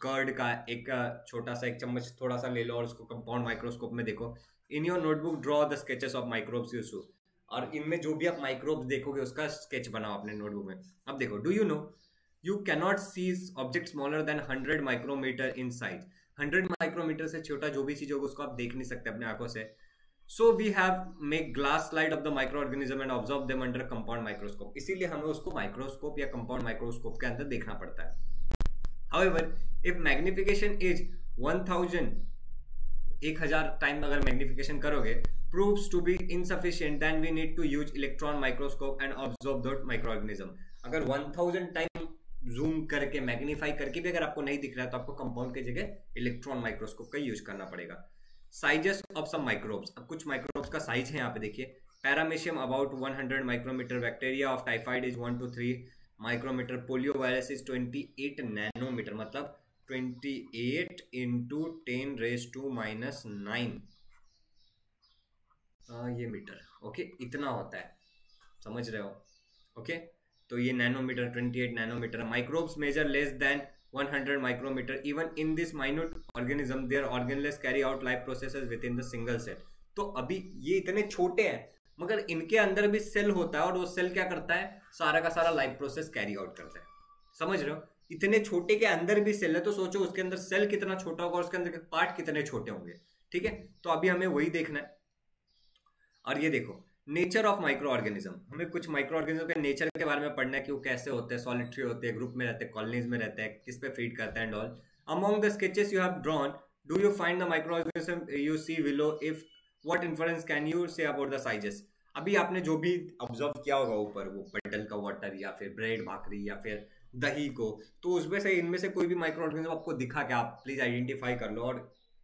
curd का एक छोटा सा एक चम्मच थोड़ा सा ले लो और उसको कंपाउंड माइक्रोस्कोप में देखो। In your notebook draw the sketches of microbes used to. और इनमें जो भी आप माइक्रोब्स देखोगे उसका स्केच बनाओ अपने नोटबुक में। अब देखो, do you know you cannot see object smaller than 100 micrometer in size. 100 micrometer से छोटा जो भी चीज होगी उसको आप देख नहीं सकते अपने आंखों से। So we have make glass slide of the microorganism and observe them under compound microscope. इसीलिए हमें उसको माइक्रोस्कोप या कंपाउंड माइक्रोस्कोप के अंदर देखना पड़ता है। However, if magnification is 1000 time अगर मैग्निफिकेशन करोगे proves to be insufficient, then we need to use electron microscope and observe that microorganism. अगर 1000 टाइम जूम करके मैग्नीफाई करके भी अगर आपको नहीं दिख रहा है तो आपको कंपाउंड की जगह इलेक्ट्रॉन माइक्रोस्कोप का यूज करना पड़ेगा। साइजेस ऑफ सम माइक्रोब्स, अब कुछ माइक्रोब्स का साइज है यहाँ पे देखिए। Paramecium about 100 micrometer, bacteria of typhoid is 1 to 3 micrometer, polio virus is 28 nanometer, मतलब 28 into 10⁻⁻⁹ ये मीटर। ओके, इतना होता है, समझ रहे हो। ओके, तो ये nanometer 28 nanometer. Microbes measure less than 100 micrometer. Even in this minute organism, their organelles carry out life processes within the single cell. तो अभी ये इतने छोटे हैं मगर इनके अंदर भी सेल होता है, और वो सेल क्या करता है, सारा का सारा लाइफ प्रोसेस कैरी आउट करता है। समझ रहे हो, इतने छोटे के अंदर भी सेल है, तो सोचो उसके अंदर सेल कितना छोटा होगा और उसके अंदर के पार्ट कितने छोटे होंगे। ठीक है, तो अभी हमें वही देखना है। और ये देखो, नेचर ऑफ माइक्रो ऑर्गेनिज्म, हमें कुछ माइक्रो ऑर्गेनिज्म के नेचर के बारे में पढ़ना है कि वो कैसे होते हैं, सॉलिटरी होते हैं, ग्रुप में रहते हैं, कॉलोनीज में रहते हैं, किस पे फीड करते हैं and all. Among the sketches you have drawn, do you find the micro organism you see below? If what influence can you say about the sizes? अभी आपने जो भी ऑब्जर्व किया होगा ऊपर, वो बटल का वाटर या फिर ब्रेड भाकरी या फिर दही को, तो उसमें से इनमें से कोई भी माइक्रो ऑर्गेनिज्म आपको दिखा क्या, आप प्लीज आइडेंटिफाई कर लो, और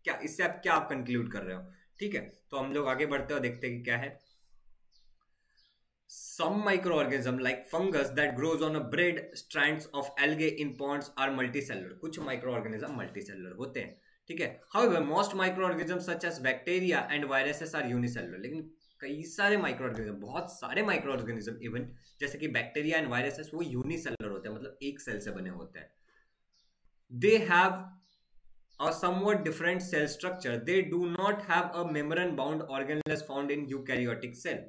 क्या इससे आप क्या कंक्लूड कर रहे हो? ठीक है, तो हम लोग आगे बढ़ते हैं और देखते हैं कि क्या है। Some microorganisms like fungus that grows on a bread strands of algae in ponds are multicellular. कुछ microorganisms multicellular होते हैं, ठीक है। However, most microorganisms such as bacteria and viruses are unicellular. लेकिन कई सारे माइक्रोऑर्गेनिज्म, बहुत सारे माइक्रोऑर्गेनिज्म इवन जैसे कि बैक्टीरिया एंड वायरसेस, वो यूनिसेलुलर होते हैं, मतलब एक सेल से बने होते हैं। They have a somewhat different cell structure. They do not have a membrane bound organelle as found in eukaryotic cell.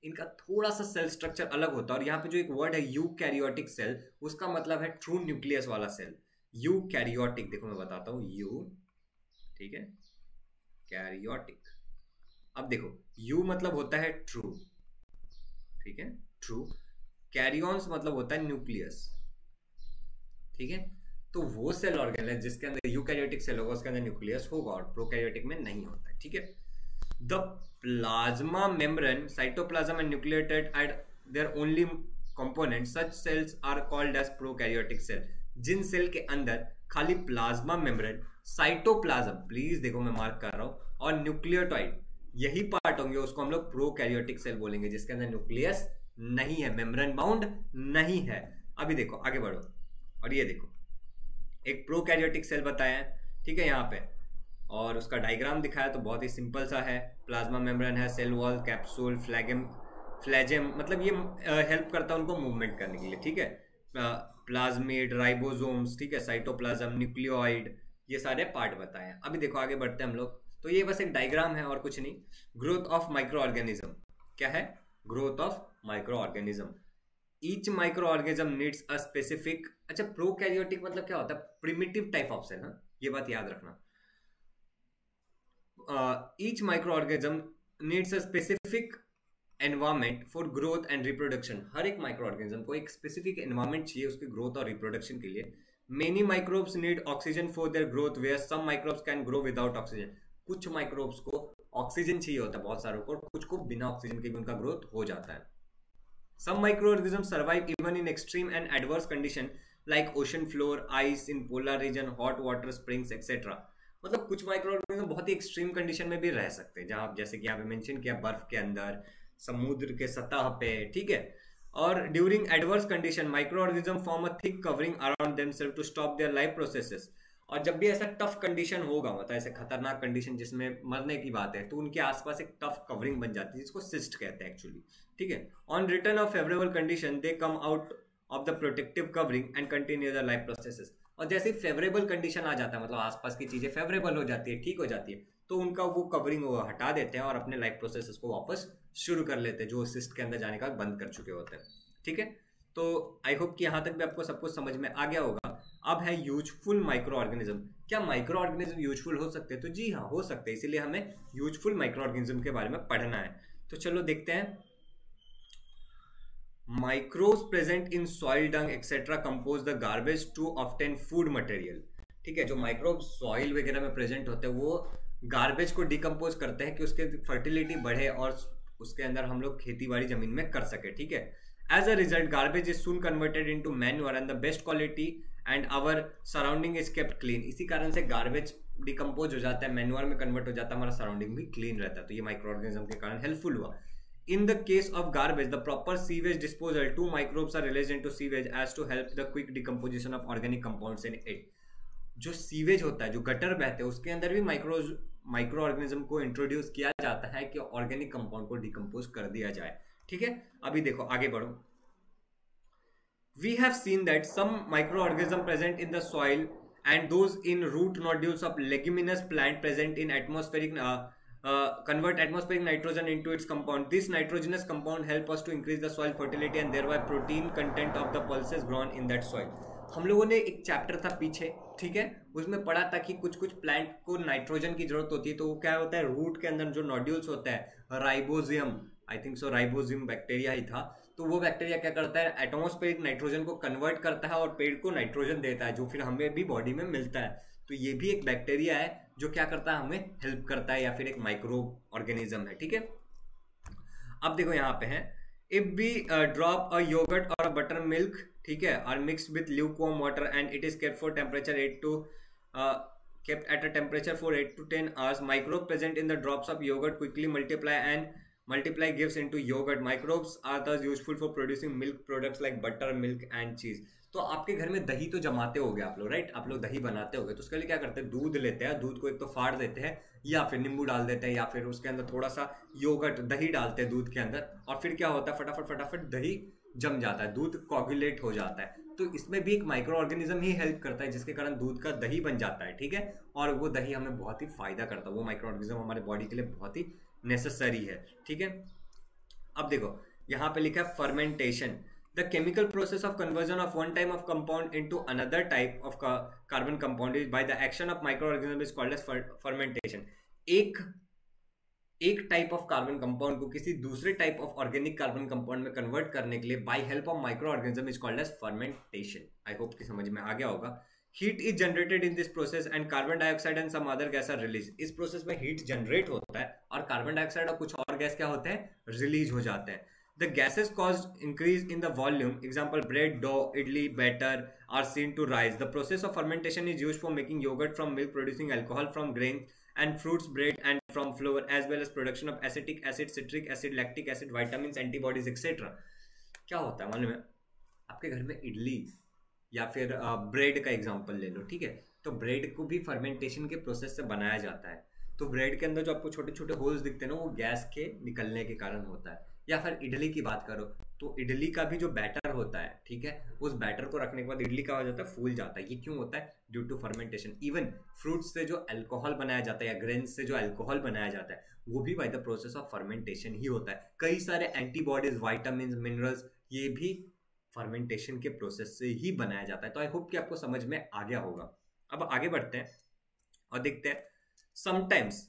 इनका थोड़ा सा सेल स्ट्रक्चर अलग होता है। और यहाँ पे जो एक वर्ड है यूकैरियोटिक सेल, उसका मतलब है ट्रू न्यूक्लियस वाला सेल। यूकैरियोटिक, देखो मैं बताता हूँ, यू, ठीक है, कैरियोटिक। अब देखो, यू मतलब होता है ट्रू, ठीक है, ट्रू। कैरियॉन्स मतलब होता है न्यूक्लियस, ठीक है। तो वो सेल ऑर्गेनल है जिसके अंदर यूकैरियोटिक सेल होगा, उसके अंदर न्यूक्लियस होगा, और प्रोकैरियोटिक में नहीं होता है, ठीक है। The plasma membrane, cytoplasm and nucleotide are their only components. Such cells are called as prokaryotic cell. Jin cell के अंदर खाली प्लाज्मा मेम्ब्रेन, साइटोप्लाज्म, प्लीज देखो मैं मार्क कर रहा हूं, और न्यूक्लियोटाइड यही पार्ट होंगे, उसको हम लोग प्रोकैरियोटिक सेल बोलेंगे, जिसके अंदर न्यूक्लियस नहीं है, मेम्ब्रेन बाउंड नहीं है। अभी देखो आगे बढ़ो, और ये देखो एक प्रोकैरियोटिक सेल बताया है, ठीक है, यहाँ पे, और उसका डायग्राम दिखाया तो बहुत ही सिंपल सा है। प्लाज्मा मेम्ब्रेन है, सेल वॉल, कैप्सूल, फ्लैजेम, मतलब ये हेल्प करता है उनको मूवमेंट करने के लिए, ठीक है। प्लाज्मिड, राइबोसोम्स, ठीक है, साइटोप्लाज्म, न्यूक्लियोइड, ये सारे पार्ट बताए हैं। अभी देखो आगे बढ़ते हैं हम लोग। तो ये बस एक डायग्राम है और कुछ नहीं। ग्रोथ ऑफ माइक्रो ऑर्गेनिज्म क्या है? Growth of micro organism. Each micro organism needs a specific, अच्छा प्रोकैरियोटिक मतलब क्या होता है? प्रिमिटिव टाइप ऑफ सेल, हाँ, ये बात याद रखना। Each microorganism needs a specific environment for growth and reproduction. हर एक माइक्रोऑर्गेनिज्म को एक स्पेसिफिक एनवायरमेंट चाहिए उसके ग्रोथ और रिप्रोडक्शन के लिए। Many microbes need oxygen for their growth, where some microbes can grow without oxygen. कुछ माइक्रोब्स को ऑक्सीजन चाहिए होता है, बहुत सारों को, कुछ को बिना ऑक्सीजन के भी उनका ग्रोथ हो जाता है। Some microorganisms survive even in extreme and adverse condition like ocean floor, ice in polar region, hot water springs, etc. मतलब कुछ माइक्रोऑर्गेनिज्म बहुत ही एक्सट्रीम कंडीशन में भी रह सकते हैं, जहां जैसे कि यहाँ पे मेंशन किया, बर्फ के अंदर, समुद्र के सतह पे, ठीक है। और during adverse condition microorganism form a thick covering around themselves to stop their life processes. और जब भी ऐसा टफ कंडीशन होगा, मतलब ऐसे खतरनाक कंडीशन जिसमें मरने की बात है, तो उनके आसपास एक टफ कवरिंग बन जाती है, जिसको सिस्ट कहते हैं एक्चुअली, ठीक है। On return of favourable condition they come out of the protective covering and continue the life processes. और जैसे फेवरेबल कंडीशन आ जाता है, मतलब आसपास की चीजें फेवरेबल हो जाती है, ठीक हो जाती है, तो उनका वो कवरिंग वो हटा देते हैं और अपने लाइफ प्रोसेसेस को वापस शुरू कर लेते हैं, जो सिस्ट के अंदर जाने का बंद कर चुके होते हैं, ठीक है। तो आई होप कि यहाँ तक भी आपको सब कुछ समझ में आ गया होगा। अब है यूजफुल माइक्रो ऑर्गेनिज्म। क्या माइक्रो ऑर्गेनिज्म यूजफुल हो सकते हैं? तो जी हाँ, हो सकते हैं, इसीलिए हमें यूजफुल माइक्रो ऑर्गेनिज्म के बारे में पढ़ना है। तो चलो देखते हैं। Microbes present in soil, dung, etc. compose the garbage to obtain food material. ठीक है, जो माइक्रोब्स सॉइल वगैरह में प्रेजेंट होते हैं, वो गार्बेज को डिकम्पोज करते हैं कि उसके फर्टिलिटी बढ़े और उसके अंदर हम लोग खेती बाड़ी जमीन में कर सके, ठीक है। As a result garbage is soon converted into manure and the best quality and our surrounding is kept clean. इसी कारण से गार्बेज डिकम्पोज हो जाता है, मैन्योर में कन्वर्ट हो जाता है, हमारा सराउंडिंग भी क्लीन रहता है। तो ये माइक्रो ऑर्गेनिज्म के कारण हेल्पफुल हुआ। In the case of garbage, the proper sewage disposal, 2 microbes are released into sewage as to help the quick decomposition of organic compounds in it. जो सीवेज होता है, जो गटर बहते हैं, उसके अंदर भी माइक्रो ऑर्गेनिज्म को इंट्रोड्यूस किया जाता है कि ऑर्गेनिक कंपाउंड को डिकम्पोज कर दिया जाए, ठीक है। अभी देखो आगे बढ़ो। We have seen that some microorganisms present in the soil and those in root nodules of leguminous plant present in atmospheric convert atmospheric nitrogen into its compound. This nitrogenous compound help us to increase the soil fertility and thereby protein content of the pulses grown in that soil. हम लोगों ने एक chapter था पीछे, ठीक है, उसमें पढ़ा था कि कुछ कुछ प्लांट को नाइट्रोजन की जरूरत होती है, तो वो क्या होता है, रूट के अंदर जो नोड्यूल्स होता है, rhizobium, I think so rhizobium bacteria ही था, तो वो बैक्टीरिया क्या करता है, एटमॉस्फेरिक नाइट्रोजन को कन्वर्ट करता है और पेड़ को नाइट्रोजन देता है, जो फिर हमें भी बॉडी में मिलता है। तो ये भी एक बैक्टीरिया है जो क्या करता है, हमें हेल्प करता है, या फिर एक माइक्रो ऑर्गेनिज्म है, ठीक है। अब देखो यहाँ पे है, if we drop a yogurt और बटर मिल्क, ठीक है, और mix with lukewarm water and it is kept for temperature 8 to kept at a temperature for 8 to 10 hours, microbes present in the drops of yogurt quickly multiply gives into yogurt. Microbes are thus useful for producing milk products like butter, milk and cheese. तो आपके घर में दही तो जमाते होगे आप लोग, right, आप लोग दही बनाते होगे, तो उसके लिए क्या करते हैं, दूध लेते हैं, दूध को एक तो फाड़ देते हैं या फिर नींबू डाल देते हैं या फिर उसके अंदर थोड़ा सा योगर्ट दही डालते हैं दूध के अंदर, और फिर क्या होता है, फटाफट दही जम जाता है, दूध कोगुलेट हो जाता है। तो इसमें भी एक माइक्रो ऑर्गेनिज्म ही हेल्प करता है, जिसके कारण दूध का दही बन जाता है, ठीक है, और वो दही हमें बहुत ही फायदा करता है, वो माइक्रो ऑर्गेनिज्म हमारे बॉडी के लिए बहुत ही नेसेसरी है, ठीक है। अब देखो यहाँ पे लिखा है fermentation, the chemical process of conversion of one type of compound into another type of carbon compound is by the action of micro organism is called as fermentation. एक टाइप ऑफ कार्बन कंपाउंड को किसी दूसरे type of organic carbon compound में convert करने के लिए by help of micro organism is called as fermentation. I hope कि समझ में आ गया होगा। Heat is generated in this process and carbon dioxide and some other gas are release. इस प्रोसेस में हीट जनरेट होता है और कार्बन डाइऑक्साइड और कुछ और गैस क्या होते हैं, रिलीज हो जाते हैं। The gases caused increase in the volume, example bread, dough, idli, batter are seen to rise. The process of fermentation is used for making yogurt from milk, producing alcohol from grains and fruits, bread and from flour, as well as production of acetic acid, citric acid, lactic acid, vitamins, antibodies, etc. क्या होता है मालूम है, आपके घर में इडली या फिर ब्रेड का एग्जांपल ले लो, ठीक है, तो ब्रेड को भी फर्मेंटेशन के प्रोसेस से बनाया जाता है। तो ब्रेड के अंदर जो आपको छोटे छोटे होल्स दिखते हैं ना, वो गैस के निकलने के कारण होता है। या फिर इडली की बात करो तो इडली का भी जो बैटर होता है, ठीक है, उस बैटर को रखने के बाद इडली का हो जाता है, फूल जाता है। ये क्यों होता है, due to fermentation. Even fruits से जो अल्कोहल बनाया जाता है या ग्रेन्स से जो अल्कोहल बनाया जाता है, वो भी by the process of fermentation ही होता है। कई सारे एंटीबॉडीज, वाइटामिन, मिनरल्स, ये भी फर्मेंटेशन के प्रोसेस से ही बनाया जाता है। तो आई होप कि आपको समझ में आ गया होगा। अब आगे बढ़ते हैं और देखते हैं, sometimes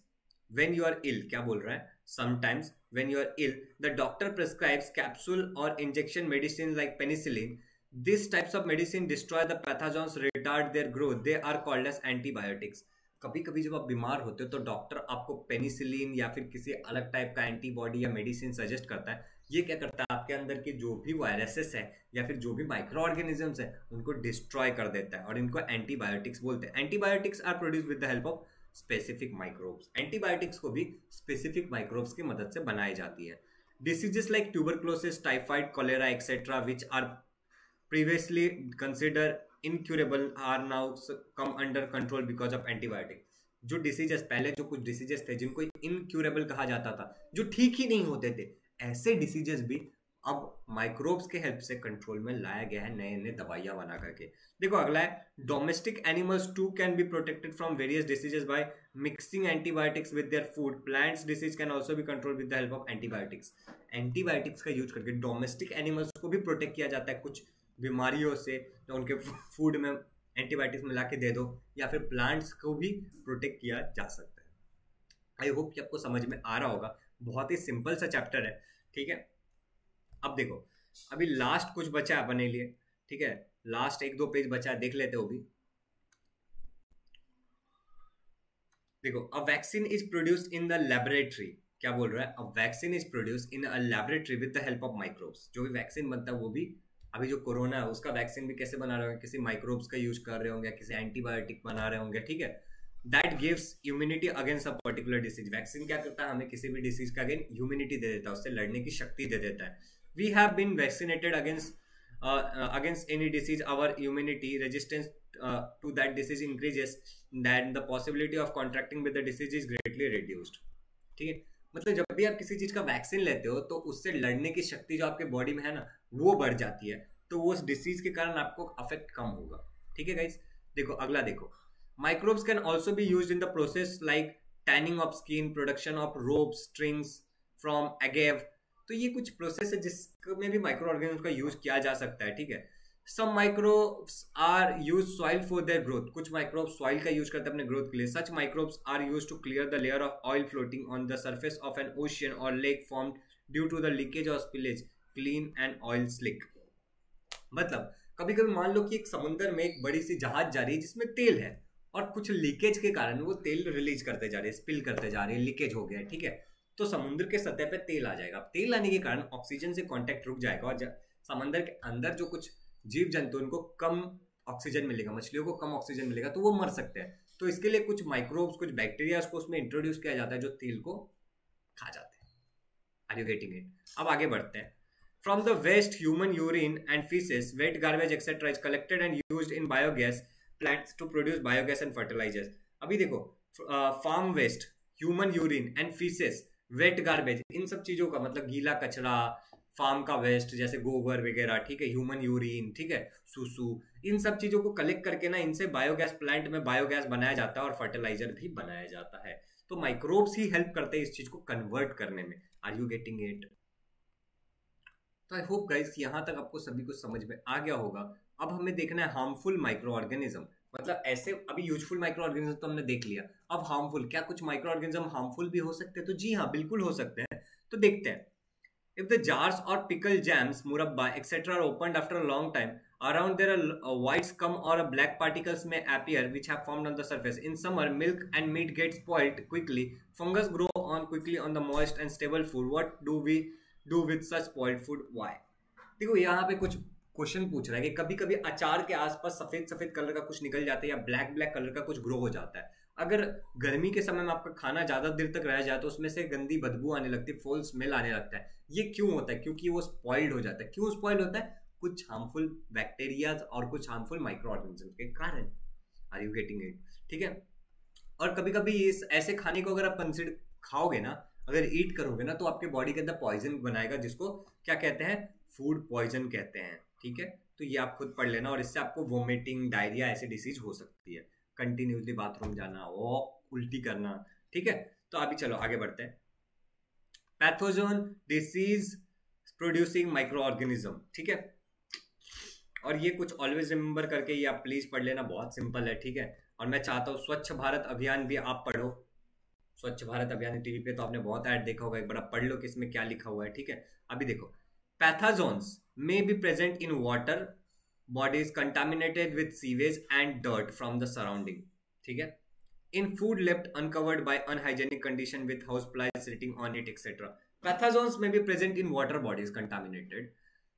when you are ill, क्या बोल रहा है, sometimes when you are ill the doctor prescribes capsule or injection medicines like penicillin. These types of medicine destroy the pathogens, retard their growth. They are called as antibiotics. कभी कभी जब आप बीमार होते हो तो डॉक्टर आपको पेनिसिलिन या फिर किसी अलग टाइप का एंटीबॉडी या मेडिसिन सजेस्ट करता है। ये क्या करता है, आपके अंदर के जो भी वायरसेस है या फिर जो भी माइक्रो ऑर्गेनिजम्स है उनको डिस्ट्रॉय कर देता है, और इनको एंटीबायोटिक्स बोलते हैं। Antibiotics are produce with the help of specific microbes. Antibiotics को भी स्पेसिफिक माइक्रोब्स की मदद से बनाई जाती है। Diseases like tuberculosis, typhoid, cholera etcetera which are previously consider incurable are now come under control because of antibiotic. जो diseases, पहले जो कुछ डिसीजेस थे जिनको इनक्यूरेबल कहा जाता था, जो ठीक ही नहीं होते थे, ऐसे डिसीजेस भी अब माइक्रोब्स के हेल्प से कंट्रोल में लाया गया है, नए नए दवाइयां बना करके। देखो अगला है, domestic animals too can be protected from various diseases by mixing antibiotics with their food. Plants disease can also be controlled with the help of antibiotics. Antibiotics का यूज करके डोमेस्टिक एनिमल्स को भी प्रोटेक्ट किया जाता है कुछ बीमारियों से, तो उनके फूड में एंटीबायोटिक्स मिला के दे दो, या फिर प्लांट्स को भी प्रोटेक्ट किया जा सकता है। आई होप कि आपको समझ में आ रहा होगा। बहुत ही सिंपल सा चैप्टर है, ठीक है। अब देखो, अभी लास्ट कुछ बचा है अपने लिए, ठीक है, लास्ट 1-2 पेज बचा है, देख लेते हो भी। देखो, a vaccine is produced in the laboratory. क्या बोल रहा है, a vaccine is produced in a laboratory with the help of microbes. जो भी वैक्सीन बनता है वो भी, अभी जो कोरोना है उसका वैक्सीन भी कैसे बना रहे होंगे, किसी माइक्रोब्स का यूज कर रहे होंगे, किसी एंटीबायोटिक बना रहे होंगे, ठीक है। That gives immunity against a particular disease. Vaccine क्या करता है, हमें किसी भी डिसीज का अगेंस्ट इम्यूनिटी दे देता है, उससे लड़ने की शक्ति दे देता है। We have been vaccinated against any disease. Our immunity resistance to that disease increases, then the possibility of contracting with the disease is greatly reduced. ठीक है, मतलब जब भी आप किसी चीज का वैक्सीन लेते हो तो उससे लड़ने की शक्ति जो आपके बॉडी में है ना, वो बढ़ जाती है, तो वो उस डिसीज के कारण आपको अफेक्ट कम होगा, ठीक है गाइस। देखो अगला, देखो, microbes can also be used in the process like tanning of skin, production of rope, strings from agave. तो ये कुछ प्रोसेस है जिसमें भी माइक्रो ऑर्गेनिज्म का यूज किया जा सकता है, ठीक है। Some microbes are use soil for their growth. कुछ माइक्रोब्स सॉइल का यूज करते हैं अपने ग्रोथ के लिए। Such microbes are use to clear the layer of oil floating on the surface of an ocean और lake formed due to the leakage और spillage, clean and oil slick. मतलब कभी कभी मान लो कि एक समुद्र में एक बड़ी सी जहाज जा रही है जिसमें तेल है, और कुछ लीकेज के कारण वो तेल रिलीज करते जा रहे हैं, स्पिल करते जा रहे हैं, लीकेज हो गया है, ठीक है। तो समुद्र के सतह पे तेल आ जाएगा। तेल आने के कारण ऑक्सीजन से कांटेक्ट रुक जाएगा और समंदर के अंदर जो कुछ जीव जंतु उनको कम ऑक्सीजन मिलेगा, मछलियों को कम ऑक्सीजन मिलेगा, तो वो मर सकते हैं। तो इसके लिए कुछ माइक्रोब्स, कुछ बैक्टीरिया को उसमें इंट्रोड्यूस किया जाता है जो तेल को खा जाते हैं। Are you getting it? अब आगे बढ़ते हैं। From the waste, human urine and feces, wet garbage, etc. is collected and used in biogas plants to produce biogas and fertilizers. अभी देखो, farm waste, human urine and faeces, wet garbage, इन सब चीजों का मतलब गीला कचरा, फार्म का वेस्ट जैसे गोबर वगैरह, ठीक है, ह्यूमन यूरिन, ठीक है, सुसु, इन सब चीजों को कलेक्ट करके ना इनसे बायोगैस प्लांट में बायोगैस बनाया जाता है और फर्टिलाइजर भी बनाया जाता है। तो माइक्रोब्स ही हेल्प करते हैं इस चीज को कन्वर्ट करने में। Are you getting it? तो आई होप गाइस यहाँ तक आपको सभी कुछ समझ में आ गया होगा। अब हमें देखना है हार्मफुल माइक्रो ऑर्गेनिज्म, मतलब ऐसे अभी यूजफुल माइक्रो ऑर्गेनिज्म तो हमने देख लिया, अब हार्मफुल, क्या कुछ माइक्रो ऑर्गेनिज्म हार्मफुल भी हो सकते हैं? तो जी हाँ, बिल्कुल हो सकते हैं। तो देखते हैं। If the jars or pickle jams, murabba, etc. are opened after a long time, around there a white scum or a black particles may appear which have formed on the surface. In summer, milk and meat get spoiled quickly. Fungus grow on quickly on the moist and stable food. What do we do with such spoiled food? Why? देखो यहाँ पे कुछ question पूछ रहा है कि कभी कभी अचार के आसपास सफेद सफेद कलर का कुछ निकल जाता है या ब्लैक ब्लैक कलर का कुछ ग्रो हो जाता है। अगर गर्मी के समय में आपका खाना ज्यादा देर तक रह जाए तो उसमें से गंदी बदबू आने लगती है, फॉल स्मेल आने लगता है। ये क्यों होता है? क्योंकि वो स्पॉइल्ड हो जाता है। क्यों स्पॉइल्ड होता है? कुछ हार्मफुल बैक्टीरियाज और कुछ हार्मफुल माइक्रो ऑर्गेनिज्म के कारण। Are you getting it? ठीक है। और कभी कभी इस ऐसे खाने को अगर आप कंसिडर खाओगे ना, अगर ईट करोगे ना, तो आपके बॉडी के अंदर पॉइजन बनाएगा, जिसको क्या कहते हैं? फूड पॉइजन कहते हैं, ठीक है। तो ये आप खुद पढ़ लेना, और इससे आपको वोमिटिंग, डायरिया ऐसी डिसीज हो सकती है, कंटिन्यूसली बाथरूम जाना, वो उल्टी करना, ठीक है। तो अभी चलो आगे बढ़ते हैं। Pathogen disease producing micro organism, ठीक है। और ये कुछ ऑलवेज रिमेंबर करके ये आप प्लीज पढ़ लेना, बहुत सिंपल है, ठीक है। और मैं चाहता हूँ स्वच्छ भारत अभियान भी आप पढ़ो। स्वच्छ भारत अभियान टीवी पे तो आपने बहुत ऐड देखा होगा, एक बार पढ़ लो कि इसमें क्या लिखा हुआ है, ठीक है। अभी देखो, pathogens may be present in water bodies contaminated with sewage and dirt from the surrounding, ठीक है, in food left uncovered by unhygienic condition with houseflies sitting on it, etc. Pathogens may be present in water bodies contaminated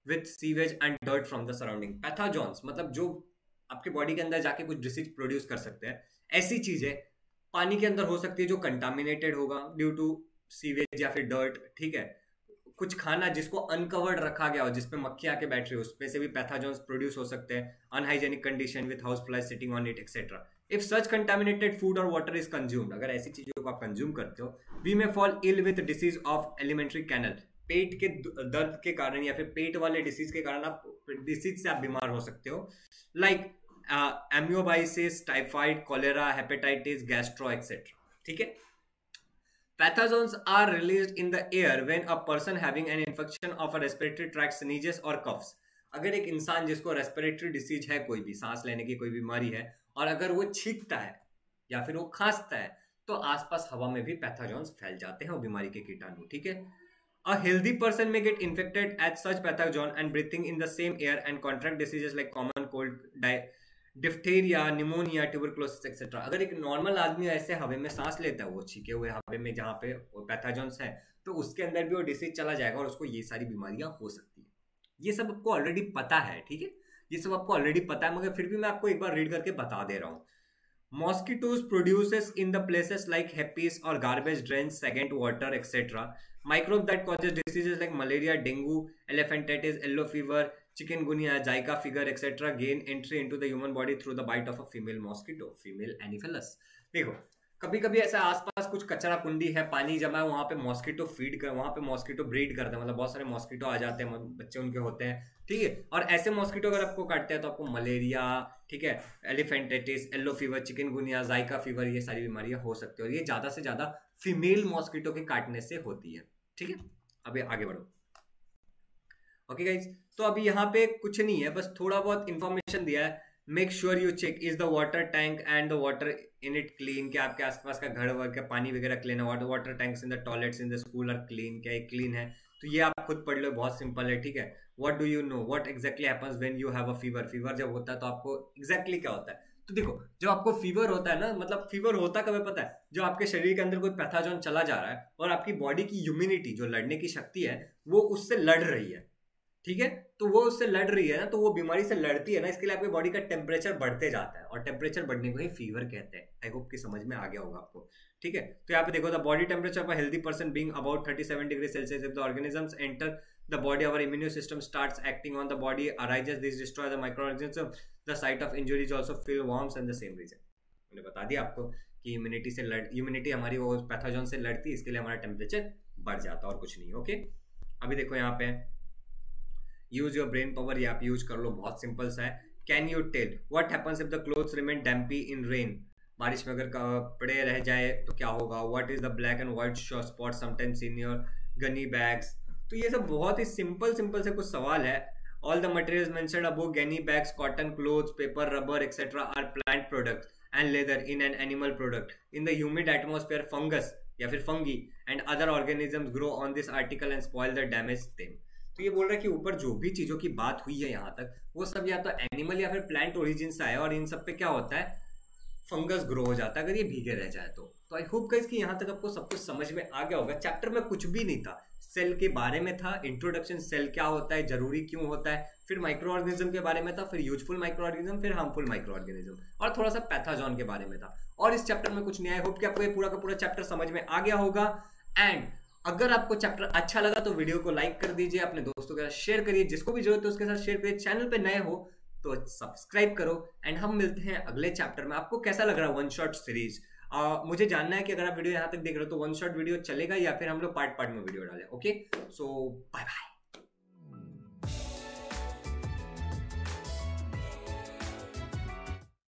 with sewage and dirt from the surrounding. Pathogens मतलब जो आपके body के अंदर जाके कुछ disease produce कर सकते हैं, ऐसी चीजें पानी के अंदर हो सकती है जो कंटामिनेटेड होगा ड्यू टू सीवेज या फिर डर्ट, ठीक है। कुछ खाना जिसको अनकवर्ड रखा गया हो, जिसपे मक्खी आके बैठ रही हो, उसमें से भी पैथोजेंस प्रोड्यूस हो सकते हैं, unhygienic condition with house flies sitting on it, etcetera. If such contaminated food और वाटर इज कंज्यूम्ड, अगर ऐसी चीजों को आप कंज्यूम करते हो, we may fall ill with disease of alimentary canal, पेट के दर्द के कारण या फिर पेट वाले डिसीज के कारण आप डिसीज से आप बीमार हो सकते हो, like amoebiasis, typhoid, cholera, hepatitis, gastro, etcetera, ठीक है। Pathogens are released in the air when a person having an infection of a respiratory tract sneezes or coughs. अगर एक इंसान जिसको रेस्पिरेटरी डिसीज है, कोई भी सांस लेने की कोई बीमारी है, और अगर वो छींकता है या फिर वो खांसता है, तो आसपास हवा में भी पैथोजेंस फैल जाते हैं, वो बीमारी के कीटाणु, ठीक है। A healthy person may get infected at such pathogen and breathing in the same air and contract diseases like common cold, diphtheria, pneumonia, tuberculosis, etcetera. अगर एक नॉर्मल आदमी ऐसे हवा में सांस लेता है, वो छीके हुए हवा में जहाँ पे पैथोजेंस है, तो उसके अंदर भी वो डिसीज चला जाएगा और उसको ये सारी बीमारियां हो सकती है। ये सब आपको ऑलरेडी पता है, ठीक है, ये सब आपको ऑलरेडी पता है, मगर फिर भी मैं आपको एक बार रीड करके बता दे रहा हूँ। Mosquitoes produces in the places like herpes or garbage drains, stagnant water, etc. Microbe that causes diseases like malaria, dengue, elephantitis, yellow fever, chikungunya, Zika fever, etc. gain entry into the human body through the bite of a female mosquito, female Anopheles. देखो, कभी कभी ऐसा आसपास कुछ कचरा कुंडी है, पानी जमा है, वहां पे मॉस्किटो फीड कर, वहां पे मॉस्किटो ब्रीड करते हैं, मतलब बहुत सारे मॉस्किटो आ जाते हैं, बच्चे उनके होते हैं, ठीक है। और ऐसे मॉस्किटो अगर आपको काटते हैं तो आपको मलेरिया, ठीक है, elephantiasis, yellow fever, chikungunya, zika fever, ये सारी बीमारियां हो सकती है, और ये ज्यादा से ज्यादा फीमेल मॉस्किटो के काटने से होती है, ठीक है। अभी आगे बढ़ो। ओके गाइज, तो अभी यहाँ पे कुछ नहीं है, बस थोड़ा बहुत इंफॉर्मेशन दिया है। Make sure you check is the water tank and the water in it clean, क्या आपके आसपास का घर वर का पानी वगैरह क्लीन है, water tanks in the toilets in the school are clean, क्या एक क्लीन है, तो ये आप खुद पढ़ लो, बहुत सिंपल है, ठीक है। What do you no, what exactly happens when you have a fever, fever जब होता है तो आपको एग्जैक्टली क्या होता है, तो देखो, जब आपको फीवर होता है ना, मतलब फीवर होता कब है पता है? जो आपके शरीर के अंदर कोई पैथोजन चला जा रहा है और आपकी बॉडी की इम्यूनिटी, जो लड़ने की शक्ति है, वो उससे लड़ रही है, ठीक है? तो वो उससे लड़ रही है ना, तो वो बीमारी से लड़ती है ना, इसके लिए आपकी बॉडी का टेम्परेचर बढ़ते जाता है, और टेम्परेचर बढ़ने को ही फीवर कहते हैं। आई होप कि समझ में आ गया होगा आपको, ठीक है? तो यहाँ पे देखो, the body temperature of a healthy person being about 37 degree Celsius, if the organisms enter the body, our immune system starts acting on the body, arises, this destroy the microorganisms, the site of injuries also feel warms and the same reason। मैंने बता दिया आपको कि immunity हमारी वो pathogen से लड़ती है, इसके लिए हमारा टेम्परेचर बढ़ जाता है, और कुछ नहीं। ओके, अभी देखो यहाँ पे यूज योर ब्रेन पावर, ये आप यूज कर लो, बहुत सिंपल सा है। Can you tell what happens if the clothes remain damp in rain, बारिश में अगर कपड़े रह जाए तो क्या होगा? What is the black and white spot sometimes in your gunny bags. तो ये सब बहुत ही सिंपल से कुछ सवाल है। All the materials mentioned above, gunny bags, cotton, clothes, paper, rubber etcetera are plant products and leather in an animal product. In the humid atmosphere fungus या फिर fungi and other organisms grow on this article and spoil the damage them. तो ये बोल रहा है कि ऊपर जो भी चीजों की बात हुई है यहाँ तक, वो सब या तो एनिमल या फिर प्लांट ओरिजिन से आया, और इन सब पे क्या होता है? फंगस ग्रो हो जाता है अगर ये भीगे रह जाए तो। आई होप गाइस कि यहाँ तक आपको सब कुछ समझ में आ गया होगा। चैप्टर में कुछ भी नहीं था, सेल के बारे में था, इंट्रोडक्शन, सेल क्या होता है, जरूरी क्यों होता है, फिर माइक्रो ऑर्गेनिज्म के बारे में था, फिर यूजफुल माइक्रो ऑर्गेनिज्म, फिर हार्मफुल माइक्रो ऑर्गेनिज्म, और थोड़ा सा पैथोजन के बारे में था। और इस चैप्टर में कुछ नहीं आया। होप कि आपको ये पूरा का पूरा चैप्टर समझ में आ गया होगा। एंड अगर आपको चैप्टर अच्छा लगा तो वीडियो को लाइक कर दीजिए, अपने दोस्तों के साथ शेयर करिए, जिसको भी जरूरत है उसके साथ शेयर करिए। चैनल पे नए हो तो सब्सक्राइब करो, एंड हम मिलते हैं अगले चैप्टर में। आपको कैसा लग रहा है वन शॉट सीरीज? मुझे जानना है कि अगर आप वीडियो यहाँ तक देख रहे हो तो वन शॉट वीडियो चलेगा या फिर हम लोग पार्ट में वीडियो डालें। ओके, सो बाय बाय।